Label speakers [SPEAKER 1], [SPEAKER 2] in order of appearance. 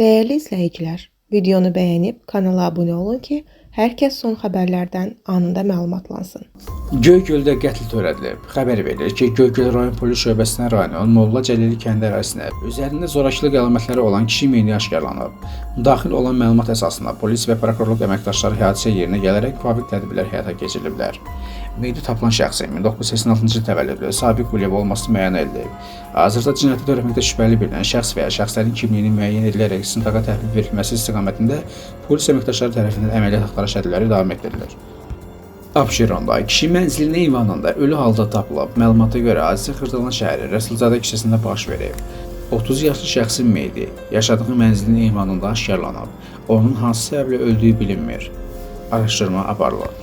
[SPEAKER 1] Değerli izləyicilər, videonu bəyənib kanala abunə olun ki, hər kəs son xəbərlərdən anında məlumatlansın.
[SPEAKER 2] Göygöldə qətl törədilib. Xəbər verilir ki, Göygöl rayon polis şöbəsinə rayon Molla Cəlili kəndi ərazisində üzərində zorakılıq əlamətləri olan kişi meyidi aşkarlanıb. Daxil olan məlumat əsasında polis və prokurorluq əməkdaşları hadisə yerinə gələrək müvafiq tədbirlər həyata keçiriliblər. Meyidi tapılan şəxsin 1986-cı il təvəllüdlü Sabiq Quliyev olması müəyyən edilib. Hazırda cinayətdə törətməkdə şübhəli bilinən şəxs və ya şəxslərin kimliyinin müəyyən edilərək istintaqa təhvil verilməsi istiqamətində polis əməkdaşları tərəfindən əməliyyat axtarış tədbirləri davam etdirilir. Abşeronda kişi mənzilinin eyvanında ölü halda tapılıb. Məlumata görə hadisə Xırdalan şəhəri Rəsulzadə küçəsində baş verib. 30 yaşlı şəxsin meyidi yaşadığı mənzilin eyvanında aşkarlanıb. Onun hansı səbəblə öldüyü bilinmir. Araşdırma aparılır.